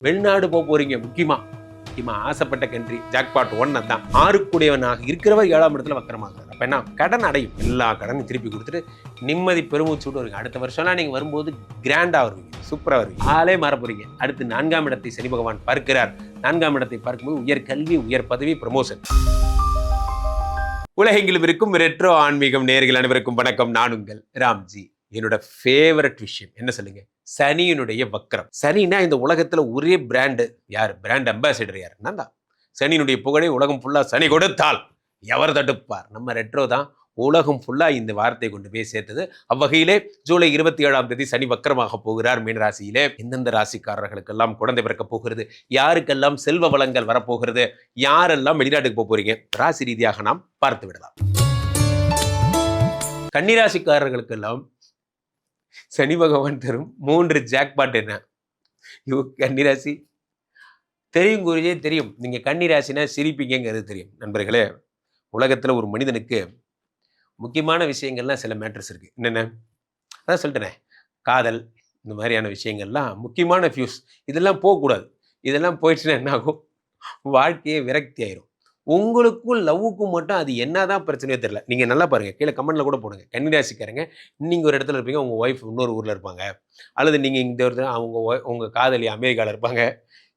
வெளிநாடு போறீங்க முக்கியமா ஆசைப்பட்ட கண்ட்ரி ஜாக்பாட் 1 தான். ஆறுக்குடையவனாக இருக்கிறவர் 7ஆம் இடத்துல வக்கரமாகிறார். அப்ப என்ன, கடன் அடையும். எல்லா கடனையும் திருப்பி கொடுத்துட்டு நிம்மதி பெருமூச்சு விட்டு வருவீங்க. அடுத்த வருஷம்லாம் நீங்க வரும்போது கிராண்டா வருவீங்க, சூப்பரா வருவீங்க, ஆளே மாற போறீங்க. அடுத்து 4ஆம் இடத்தை சனி பகவான் பார்க்கிறார். 4ஆம் இடத்தை பார்க்கும்போது உயர் கல்வி, உயர் பதவி, ப்ரமோஷன். உலகெங்கிலும் இருக்கும் ரெட்ரோ ஆன்மீகம் நேயர்கள் அனைவருக்கும் வணக்கம். நான் உங்கள் ராம்ஜி. என்னோட ஃபேவரட் விஷயம் என்ன சொல்லுங்க, சனியினுடைய வக்கரம். சனினா இந்த உலகத்துல ஒரே பிராண்டு யார், பிராண்ட் அம்பாசிடர் யார், நான் தான். சனியினுடைய புகழை உலகம் ஃபுல்லா சனி கொடுத்தால் எவர் தடுப்பார்? நம்ம ரெட்ரோ தான் உலகம் ஃபுல்லா இந்த வார்த்தையை கொண்டு போய் சேர்த்தது. அவ்வகையிலே ஜூலை 27ஆம் தேதி சனி வக்கரமாக போகிறார் மீன ராசியிலே. எந்தெந்த ராசிக்காரர்களுக்கெல்லாம் குழந்தை பிறக்க போகிறது, யாருக்கெல்லாம் செல்வ வளங்கள் வரப்போகிறது, யாரெல்லாம் வெளிநாட்டுக்கு போறீங்க, ராசி ரீதியாக நாம் பார்த்து விடலாம். கன்னிராசிக்காரர்களுக்கெல்லாம் சனி பகவான் தரும் 3 ஜாக்பாட் என்ன? கன்னிராசி தெரியும், குருஜே தெரியும். நீங்க கன்னிராசினா சிரிப்பீங்கிறது தெரியும். நண்பர்களே, உலகத்துல ஒரு மனிதனுக்கு முக்கியமான விஷயங்கள்லாம் சில மேட்டர்ஸ் இருக்கு. என்னென்ன, அதான் சொல்லிட்டேனே, காதல், இந்த மாதிரியான விஷயங்கள்லாம் முக்கியமான ஃபியூஸ். இதெல்லாம் போகக்கூடாது. இதெல்லாம் போயிடுச்சுன்னா என்ன ஆகும், வாழ்க்கையே விரக்தி ஆயிரும். உங்களுக்கும் லவ்வுக்கும் மட்டும் அது என்னதான் பிரச்சனையோ தெரியல. நீங்க நல்லா பாருங்க, கீழே கமெண்ட்ல கூட போடுங்க. கன்னிராசிக்காரங்க, நீங்க ஒரு இடத்துல இருப்பீங்க, உங்க ஒய்ஃப் இன்னொரு ஊர்ல இருப்பாங்க, அல்லது நீங்க இந்த இடத்துல உங்க காதலி அமெரிக்கால இருப்பாங்க.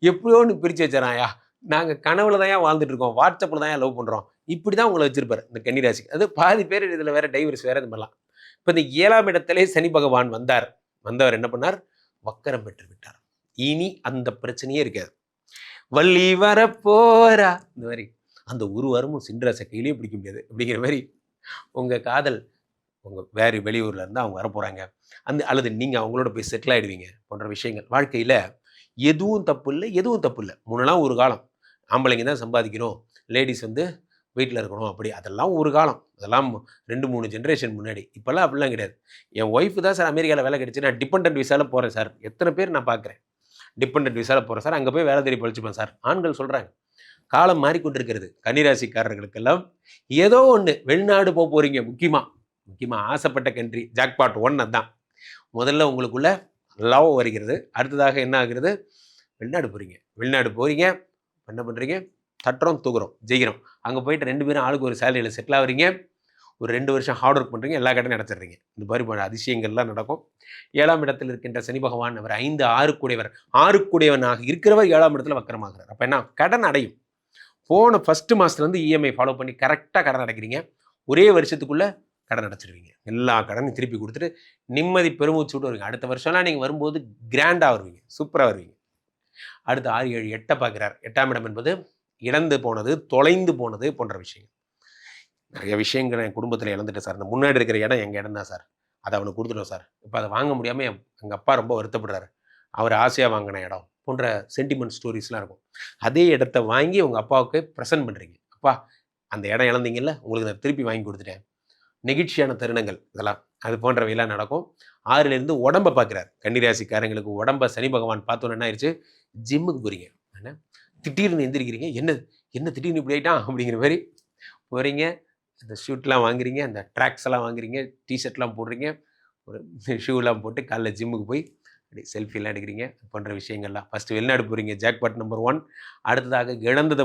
எப்படியோன்னு பிரிச்சு வச்சாராயா, நாங்க கனவுல தான் வாழ்ந்துட்டு இருக்கோம், வாட்ஸ்அப்ல தான் லவ் பண்றோம், இப்படிதான் உங்களை வச்சிருப்பாரு இந்த கன்னிராசி. அது பாதி பேர் இதுல வேற டைவர்ஸ் வேற இது மாதிரிலாம். இப்ப இந்த 7ஆம் இடத்திலே சனி பகவான் வந்தவர் என்ன பண்ணார், வக்கரம் பெற்று விட்டார். இனி அந்த பிரச்சனையே இருக்காது. வள்ளி வர போரா, இந்த மாதிரி அந்த ஒரு வாரமும் சின்ராசை கையிலேயே பிடிக்க முடியாது அப்படிங்கிற மாதிரி உங்க காதல் உங்க வேறு வெளியூர்ல இருந்து அவங்க வரப்போறாங்க, அல்லது நீங்க அவங்களோட போய் செட்டில் ஆயிடுவீங்க போன்ற விஷயங்கள். வாழ்க்கையில எதுவும் தப்பு இல்லை, எதுவும் தப்பு இல்லை. முன்னெல்லாம் ஒரு காலம் ஆம்பளைங்க தான் சம்பாதிக்கணும், லேடிஸ் வீட்டில் இருக்கணும், அப்படி அதெல்லாம் ஒரு காலம், அதெல்லாம் 2-3 ஜென்ரேஷன் முன்னாடி. இப்போல்லாம் அப்படிலாம் கிடையாது. என் ஒய்ஃபு தான் சார் அமெரிக்காவில் வேலை கிடைச்சு, நான் டிபெண்டன்ட் விசாவில் போகிறேன் சார். எத்தனை பேர் நான் பார்க்குறேன், டிபெண்டன்ட் விசாவில் போகிறேன் சார், அங்கே போய் வேலை தேடி பழிச்சுப்பேன் சார், ஆண்கள் சொல்கிறாங்க. காலம் மாறிக்கொண்டிருக்கிறது. கன்னிராசிக்காரர்களுக்கெல்லாம் ஏதோ ஒன்று வெளிநாடு போறீங்க முக்கியமா ஆசைப்பட்ட கண்ட்ரி ஜாக்பாட் 1 தான். முதல்ல உங்களுக்குள்ள லவ் வருகிறது. அடுத்ததாக என்ன ஆகுறது, வெளிநாடு போறீங்க, என்ன பண்றீங்க, தட்டுறோம், தூக்குறோம், ஜெயிக்கிறோம். அங்கே போயிட்டு 2 பேரும் ஆளுக்கு ஒரு சேலரியில் செட்டில் ஆகுறீங்க. ஒரு 2 வருஷம் ஹார்ட் ஒர்க் பண்ணுறீங்க, எல்லா கடனையும் நடத்திடுறீங்க. இந்த மாதிரி அதிசயங்கள்லாம் நடக்கும். 7ஆம் இடத்தில் இருக்கின்ற சனி பகவான் அவர் 5 ஆறுக்குடையவனாக இருக்கிறவர் 7ஆம் இடத்துல வக்கரமாகிறார். அப்போ என்ன, கடன் அடையும். போன ஃபர்ஸ்ட் மாதத்துலேருந்து இஎம்ஐ ஃபாலோ பண்ணி கரெக்டாக கடன் அடைக்கிறீங்க. ஒரே வருஷத்துக்குள்ளே கடன் அடைச்சிடுவீங்க. எல்லா கடனையும் திருப்பி கொடுத்துட்டு நிம்மதி பெருமூச்சு விட்டு வருவீங்க. அடுத்த வருஷம்லாம் நீங்கள் வரும்போது கிராண்டாக வருவீங்க, சூப்பராக வருவீங்க. அடுத்து 6, 7, 8 பார்க்குறார். 8ஆம் இடம் என்பது இழந்து போனது, தொலைந்து போனது போன்ற விஷயங்கள். நிறைய விஷயங்கள் என் குடும்பத்தில் இழந்துட்டேன் சார். அந்த முன்னாடி இருக்கிற இடம் எங்கள் இடம் தான் சார், அதை அவனுக்கு கொடுத்துட்டோம் சார், இப்போ அதை வாங்க முடியாமல் எங்கள் அப்பா ரொம்ப வருத்தப்படுறாரு, அவர் ஆசையாக வாங்கின இடம் போன்ற சென்டிமெண்ட் ஸ்டோரிஸ்லாம் இருக்கும். அதே இடத்த வாங்கி உங்கள் அப்பாவுக்கு ப்ரெசென்ட் பண்ணுறீங்க. அப்பா, அந்த இடம் இழந்தீங்கல்ல, உங்களுக்கு நான் திருப்பி வாங்கி கொடுத்துட்டேன். நெகிழ்ச்சியான தருணங்கள் இதெல்லாம், அது போன்றவையெல்லாம் நடக்கும். 6லேருந்து உடம்பை பார்க்குறாரு. கன்னிராசிக்காரங்களுக்கு உடம்பை சனி பகவான் பார்த்தோன்னு என்ன ஆயிடுச்சு, ஜிம்முக்கு போகிறீங்க. என்ன திடீர்னு எந்திரிக்கிறீங்க, என்ன திடீர்னு இப்படி ஆகிட்டான் அப்படிங்கிற மாதிரி போகிறீங்க. அந்த ஷூட்லாம் வாங்குறீங்க, அந்த ட்ராக்ஸ் எல்லாம் வாங்குறீங்க, டிஷர்ட்லாம் போடுறீங்க, ஒரு ஷூலாம் போட்டு காலைல ஜிம்முக்கு போய் அப்படி செல்ஃபிலாம் எடுக்கிறீங்க போன்ற விஷயங்கள்லாம். ஃபஸ்ட்டு வெளிநாடு போகிறீங்க, ஜாக்பாட் நம்பர் 1. அடுத்ததாக இழந்ததை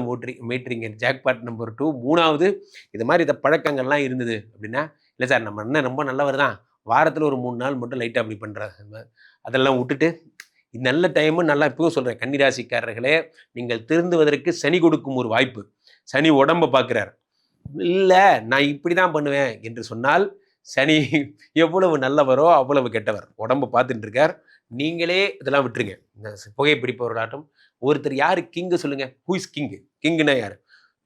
மீட்டுறீங்க, ஜாக்பாட் நம்பர் 2. 3வது இது மாதிரி இந்த பழக்கங்கள்லாம் இருந்தது அப்படின்னா, இல்லை சார் நம்ம என்ன ரொம்ப நல்லவர் தான், வாரத்தில் ஒரு 3 நாள் மட்டும் லைட்டாக அப்படி பண்ணுறாங்க, அதெல்லாம் விட்டுட்டு நல்ல டைமு நல்லா இப்போவும் சொல்கிறேன். கன்னிராசிக்காரர்களே, நீங்கள் திருந்துவதற்கு சனி கொடுக்கும் ஒரு வாய்ப்பு. சனி உடம்பை பார்க்குறார். இல்லை நான் இப்படி தான் பண்ணுவேன் என்று சொன்னால் சனி எவ்வளவு நல்லவரோ அவ்வளவு கெட்டவர். உடம்பை பார்த்துட்டு இருக்கார். நீங்களே இதெல்லாம் விட்டுருங்க. இந்த புகைப்பிடிப்பவர்களாட்டும் ஒருத்தர் யார் கிங்கு சொல்லுங்க, ஹூ இஸ் கிங்கு? கிங்குனா யார்?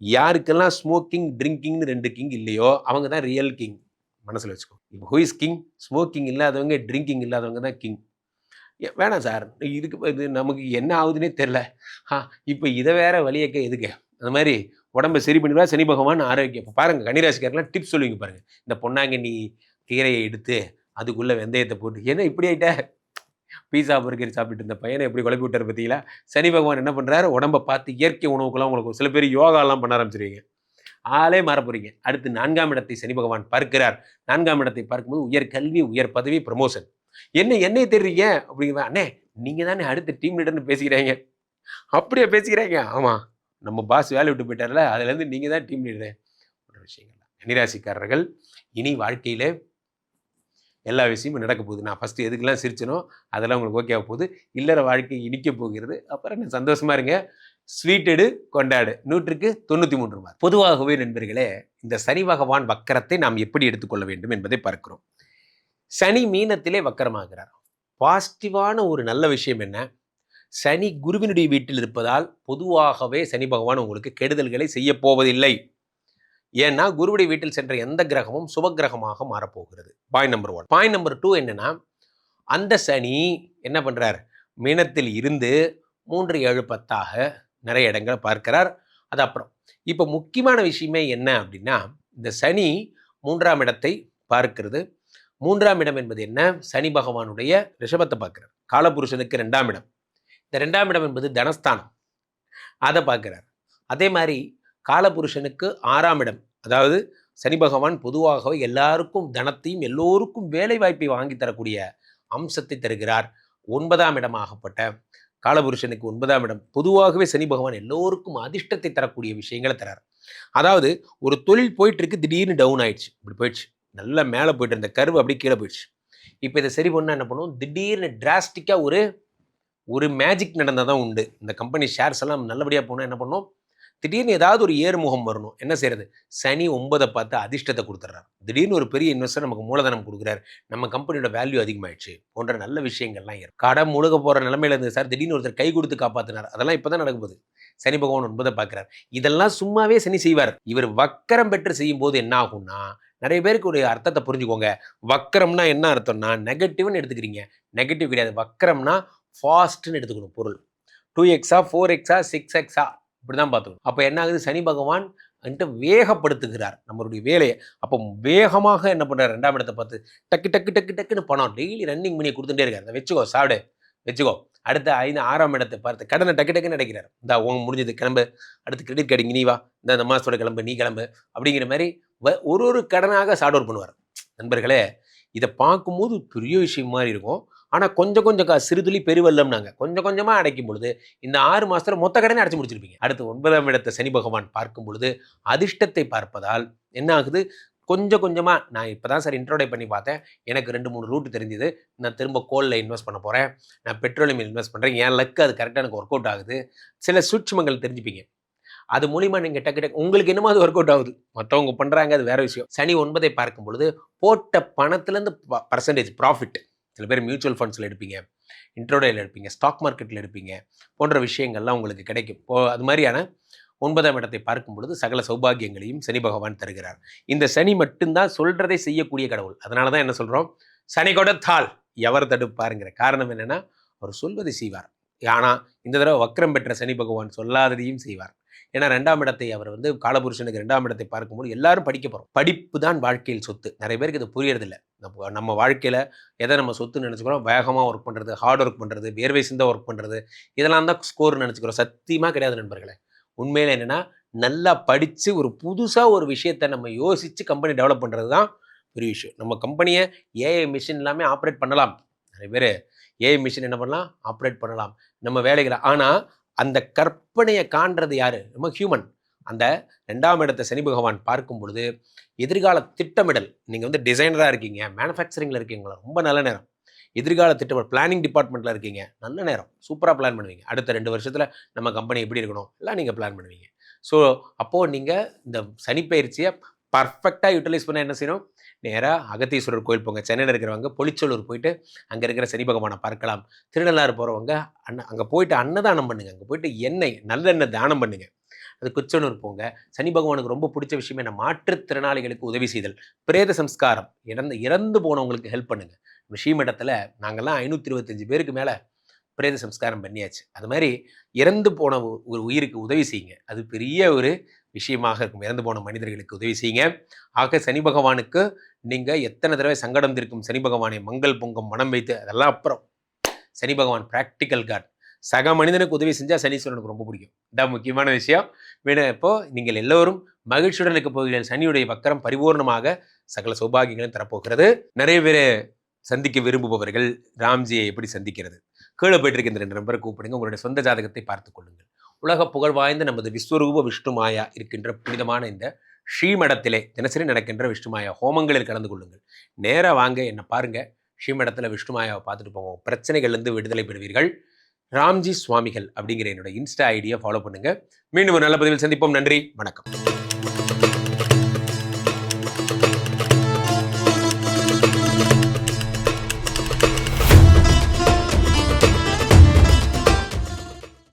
யாருக்கெல்லாம் ஸ்மோக்கிங் ட்ரிங்கிங்னு 2 கிங் இல்லையோ அவங்க தான் ரியல் கிங். மனசில் வச்சுக்கோ. இப்போ ஹூ இஸ் கிங்? ஸ்மோக்கிங் இல்லாதவங்க, ட்ரிங்கிங் இல்லாதவங்க தான் கிங். வேணாம் சார், இது நமக்கு என்ன ஆகுதுன்னே தெரில, இப்போ இதை வேற வழியக்க எதுக்கு? அந்த மாதிரி உடம்பை சரி பண்ணிடுவா சனி பகவான். ஆரோக்கியம். இப்போ பாருங்கள், கன்னிராசிக்காரெல்லாம் டிப்ஸ் சொல்லுவீங்க பாருங்கள். இந்த பொன்னாங்கண்ணி கீரையை எடுத்து அதுக்குள்ளே வெந்தயத்தை போட்டு, என்ன இப்படி ஆகிட்ட, பீஸா பர்கர் சாப்பிட்டு இருந்த பையனை எப்படி குழப்பி விட்டார் பார்த்தீங்களா? சனி பகவான் என்ன பண்ணுறாரு, உடம்பை பார்த்து இயற்கை உணவுக்கெல்லாம் உங்களுக்கு சில பேர் யோகாலாம் பண்ண ஆரம்பிச்சிருவீங்க, ஆளே மாற போகிறீங்க. அடுத்து 4ஆம் இடத்தை சனி பகவான் பார்க்கிறார். 4ஆம் இடத்தை பார்க்கும்போது உயர் கல்வி, உயர் பதவி, ப்ரமோஷன். என்னை தெரியுங்க அப்படிங்க. அண்ணே, நீங்கள் தானே அடுத்த டீம் லீடர்னு பேசிக்கிறாங்க. அப்படியே பேசிக்கிறாங்க. ஆமா, நம்ம பாஸ் வேலையை விட்டு போயிட்டார்ல, அதுலேருந்து நீங்கள் தான் டீம் லீடரு போன்ற விஷயங்கள். கன்னிராசிக்காரர்கள் இனி வாழ்க்கையில் எல்லா விஷயமும் நடக்க போகுது. நான் ஃபஸ்ட்டு எதுக்கெல்லாம் சிரிச்சனோ அதெல்லாம் உங்களுக்கு ஓகே ஆக போகுது. இல்லற வாழ்க்கை இனிக்க போகிறது. அப்புறம் என்ன சந்தோஷமா இருங்க. ஸ்வீட் எடு கொண்டாடு. 100க்கு 93 மார்க். பொதுவாகவே நண்பர்களே, இந்த சனி பகவான் வக்கரத்தை நாம் எப்படி எடுத்துக்கொள்ள வேண்டும் என்பதை பார்க்கிறோம். சனி மீனத்திலே வக்கரமாகிறார். பாசிட்டிவான ஒரு நல்ல விஷயம் என்ன? சனி குருவினுடைய வீட்டில் இருப்பதால் பொதுவாகவே சனி பகவான் உங்களுக்கு கெடுதல்களை செய்ய போவதில்லை. ஏன்னா குருவுடைய வீட்டில் சென்ற எந்த கிரகமும் சுப கிரகமாக மாறப்போகிறது. Point number 1. பாயிண்ட் நம்பர் 2 என்னன்னா, அந்த சனி என்ன பண்றார்? மீனத்தில் இருந்து 3, 7, 10 நிறைய இடங்களை பார்க்கிறார். அது அப்புறம் இப்போ முக்கியமான விஷயமே என்ன அப்படின்னா, இந்த சனி 3ஆம் இடத்தை பார்க்கிறது. 3ஆம் இடம் என்பது என்ன? சனி பகவானுடைய ரிஷபத்தை பார்க்கிறார். காலபுருஷனுக்கு 2ஆம் இடம். இந்த 2ஆம் இடம் என்பது தனஸ்தானம், அதை பார்க்கிறார். அதே மாதிரி காலபுருஷனுக்கு 6ஆம் இடம், அதாவது சனி பகவான் பொதுவாகவே எல்லாருக்கும் தனத்தையும் எல்லோருக்கும் வேலை வாய்ப்பை வாங்கி தரக்கூடிய அம்சத்தை தருகிறார். 9ஆம் இடமாகப்பட்ட காலபுருஷனுக்கு 9ஆம் இடம் பொதுவாகவே சனி பகவான் எல்லோருக்கும் அதிர்ஷ்டத்தை தரக்கூடிய விஷயங்களை தரார். அதாவது ஒரு தொழில் போயிட்டு இருக்கு, திடீர்னு டவுன் ஆயிடுச்சு, இப்படி போயிடுச்சு, நல்லா மேலே போயிட்டு இருந்த கர்வு அப்படி கீழே போயிடுச்சு. இப்போ இதை சரி பண்ணால் என்ன பண்ணுவோம்? திடீர்னு டிராஸ்டிக்காக ஒரு மேஜிக் நடந்தால் தான் உண்டு. இந்த கம்பெனி ஷேர்ஸ் எல்லாம் நல்லபடியாக போனால் என்ன பண்ணோம்? திடீர்னு ஏதாவது ஒரு ஏறுமுகம் வரணும். என்ன செய்யறது? சனி 9 பார்த்து அதிர்ஷ்டத்தை கொடுத்துட்றாரு. திடீர்னு ஒரு பெரிய இன்வெஸ்டர் நமக்கு மூலதனம் கொடுக்குறாரு, நம்ம கம்பெனியோட வேல்யூ அதிகமாயிடுச்சு போன்ற நல்ல விஷயங்கள்லாம் இருக்கு. கடன் முழுக போகிற நிலைமையில இருந்து சார் திடீர்னு ஒருத்தர் கை கொடுத்து காப்பாற்றினார். அதெல்லாம் இப்போ தான் நடக்கும்போது சனி பகவான் 9 பார்க்குறார். இதெல்லாம் சும்மாவே சனி செய்வார். இவர் வக்கரம் பெற்று செய்யும் போது என்ன ஆகும்னா, நிறைய பேருக்கு ஒரு அர்த்தத்தை புரிஞ்சுக்கோங்க. வக்கரம்னா என்ன அர்த்தம்னா, நெகட்டிவ்னு எடுத்துக்கிறீங்க. நெகட்டிவ் கிடையாது. வக்கரம்னா ஃபாஸ்ட்னு எடுத்துக்கணும் பொருள். 2x 4x 6x இப்படிதான் பார்த்துக்கணும். அப்போ என்ன ஆகுது? சனி பகவான் வேகப்படுத்துகிறார் நம்மளுடைய வேலையை. அப்போ வேகமாக என்ன பண்ணுறாரு? 2ஆம் இடத்தை பார்த்து டக்கு டக்கு டக்கு டக்குன்னு பணம் டெய்லி ரன்னிங் பண்ணி கொடுத்துட்டே இருக்காரு. வச்சுக்கோ, சாப்பிடு, வச்சுக்கோ. அடுத்த 6ஆம் இடத்தை பார்த்து கடனை டக்கு டக்குன்னு அடைக்கிறார். இந்த உங்க முடிஞ்சது, கிளம்பு, அடுத்து கிரெடிட் கார்டு நீ வா, இந்த மாதத்தோட கிளம்பு, நீ கிளம்பு அப்படிங்கிற மாதிரி ஒரு கடனாக சார்ட் அவுட் பண்ணுவார். நண்பர்களே, இதை பார்க்கும்போது பெரிய விஷயம் மாதிரி இருக்கும். ஆனால் கொஞ்சம் கொஞ்சம் சிறுதுளி பெருவெள்ளம்னாங்க. கொஞ்சம் கொஞ்சமாக அடைக்கும் பொழுது இந்த 6 மாதத்தில் மொத்த கடனை அடைச்சி முடிச்சிருப்பீங்க. அடுத்து 9ஆம் இடத்தை சனி பகவான் பார்க்கும் பொழுது அதிர்ஷ்டத்தை பார்ப்பதால் என்ன ஆகுது? கொஞ்சம் கொஞ்சமாக, நான் இப்போ தான் சார் இன்ட்ரோடக்ட் பண்ணி பார்த்தேன், எனக்கு 2-3 ரூட் தெரிஞ்சுது, நான் திரும்ப கோலில் இன்வெஸ்ட் பண்ண போகிறேன், நான் பெட்ரோலியம் இன்வெஸ்ட் பண்ணுறேன், என் லக்கு அது கரெக்டாக எனக்கு ஒர்க் அவுட் ஆகுது. சில சூட்சுமங்கள் தெரிஞ்சுப்பீங்க. அது மூலிமா நீங்கள் டக்கு உங்களுக்கு என்னமோ அது ஒர்க் அவுட் ஆகுது, மற்றவங்க பண்ணுறாங்க, அது வேறு விஷயம். சனி 9ஐ பார்க்கும் பொழுது போட்ட பணத்துலேருந்து பர்சன்டேஜ் ப்ராஃபிட், சில பேர் மியூச்சுவல் ஃபண்ட்ஸில் எடுப்பீங்க, இன்ட்ரோடேயில் எடுப்பீங்க, ஸ்டாக் மார்க்கெட்டில் எடுப்பீங்க போன்ற விஷயங்கள்லாம் உங்களுக்கு கிடைக்கும். அது மாதிரியான 9ஆம் இடத்தை பார்க்கும் பொழுது சகல சௌபாகியங்களையும் சனி பகவான் தருகிறார். இந்த சனி மட்டும்தான் சொல்றதை செய்யக்கூடிய கடவுள். அதனால தான் என்ன சொல்கிறோம்? சனி கொடுத்தால் எவர் தடுப்பாருங்கிற காரணம் என்னென்னா, அவர் சொல்வதை செய்வார். ஆனால் இந்த தடவை வக்ரம் பெற்ற சனி பகவான் சொல்லாததையும் செய்வார். ஏன்னா 2ஆம் இடத்தை அவர் காலபுருஷனுக்கு 2ஆம் இடத்தை பார்க்கும்போது எல்லாரும் படிக்க போகிறோம். படிப்பு தான் வாழ்க்கையில் சொத்து. நிறைய பேருக்கு இது புரியறதில்லை. நம்ம வாழ்க்கையில் எதை நம்ம சொத்துன்னு நினச்சிக்கிறோம்? வேகமாக ஒர்க் பண்ணுறது, ஹார்ட் ஒர்க் பண்ணுறது, வேர்வை சிந்த ஒர்க் பண்ணுறது, இதெல்லாம் தான் ஸ்கோர்னு நினச்சிக்கிறோம். சத்தியமாக கிடையாது நண்பர்களே. உண்மையில் என்னென்னா, நல்லா படித்து ஒரு புதுசாக ஒரு விஷயத்தை நம்ம யோசித்து கம்பெனி டெவலப் பண்ணுறது தான் பெரிய விஷயம். நம்ம கம்பெனியை ஏஐ மிஷின் எல்லாமே ஆப்ரேட் பண்ணலாம். நிறைய பேர் ஏஐ மிஷின் என்ன பண்ணலாம்? ஆப்ரேட் பண்ணலாம் நம்ம வேலைகளை. ஆனால் அந்த கற்பனையை காண்றது யாரு? நம்ம ஹியூமன். அந்த 2ஆம் இடத்தை சனி பகவான் பார்க்கும் பொழுது எதிர்கால திட்டமிடல். நீங்கள் டிசைனராக இருக்கீங்க, மேனுஃபேக்சரிங்கில் இருக்கீங்களா, ரொம்ப நல்ல நேரம். எதிர்கால திட்டமிடல், பிளானிங் டிபார்ட்மெண்ட்டில் இருக்கீங்க, நல்ல நேரம், சூப்பராக பிளான் பண்ணுவீங்க. அடுத்த 2 வருஷத்தில் நம்ம கம்பெனி எப்படி இருக்கணும் எல்லாம் நீங்கள் பிளான் பண்ணுவீங்க. ஸோ அப்போது நீங்கள் இந்த சனிப்பயிற்சியை பர்ஃபெக்டாக யூட்டிலைஸ் பண்ண என்ன செய்யணும்? நேராக அகத்தீஸ்வரர் கோயில் போங்க. சென்னையில் இருக்கிறவங்க பொலிச்சலூர் போயிட்டு அங்கே இருக்கிற சனி பகவானை பார்க்கலாம். திருநள்ளாறு போகிறவங்க அங்கே போயிட்டு அன்னதானம் பண்ணுங்கள். அங்கே போயிட்டு நல்லெண்ணெய் தானம் பண்ணுங்கள். அது குச்சனூர் போங்க. சனி பகவானுக்கு ரொம்ப பிடிச்ச விஷயம் என்ன? மாற்றுத்திறனாளிகளுக்கு உதவி செய்தல், பிரேத சம்ஸ்காரம், இறந்து போனவங்களுக்கு ஹெல்ப் பண்ணுங்கள். ஸ்ரீமடத்தில் நாங்கள்லாம் 525 பேருக்கு மேலே பிரேத சம்ஸ்காரம் பண்ணியாச்சு. அது மாதிரி இறந்து போன ஒரு உயிருக்கு உதவி செய்யுங்க. அது பெரிய ஒரு விஷயமாக இருக்கும். இறந்து போன மனிதர்களுக்கு உதவி செய்யுங்க. ஆக சனி பகவானுக்கு நீங்கள் எத்தனை தடவை சங்கடம் தீர்க்கும் சனி பகவானை மங்கள் பொங்கும் மனம் வைத்து, அதெல்லாம் அப்புறம். சனி பகவான் ப்ராக்டிக்கல் காட். சக மனிதனுக்கு உதவி செஞ்சால் சனீஸ்வரனுக்கு ரொம்ப பிடிக்கும். இதான் முக்கியமான விஷயம். வேணும். இப்போது நீங்கள் எல்லோரும் மகிழ்ச்சியுடன் இருக்க போகிறீர்கள். சனியுடைய வக்கரம் பரிபூர்ணமாக சகல சௌபாகியங்களும் தரப்போகிறது. நிறைய பேர் சந்திக்க விரும்புபவர்கள் ராம்ஜியை எப்படி சந்திக்கிறது, கீழே போயிட்டு இருக்க இந்த 2 நம்பரை கூப்பிடுங்க. உங்களுடைய சொந்த ஜாதகத்தை பார்த்துக் கொள்ளுங்கள். உலக புகழ் வாய்ந்த நமது விஸ்வரூப விஷ்ணுமாயா இருக்கின்ற புனிதமான இந்த ஸ்ரீமடத்திலே தினசரி நடக்கின்ற விஷ்ணுமாயா ஹோமங்களில் கலந்து கொள்ளுங்கள். நேராக வாங்க, என்ன பாருங்க, ஸ்ரீமடத்தில் விஷ்ணுமாயாவை பார்த்துட்டு போங்க. பிரச்சனைகள்லேருந்து விடுதலை பெறுவீர்கள். ராம்ஜி சுவாமிகள் அப்படிங்கிற என்னோட இன்ஸ்டா ஐடியை ஃபாலோ பண்ணுங்க. மீண்டும் ஒரு நல்ல பதிவில் சந்திப்போம். நன்றி, வணக்கம்.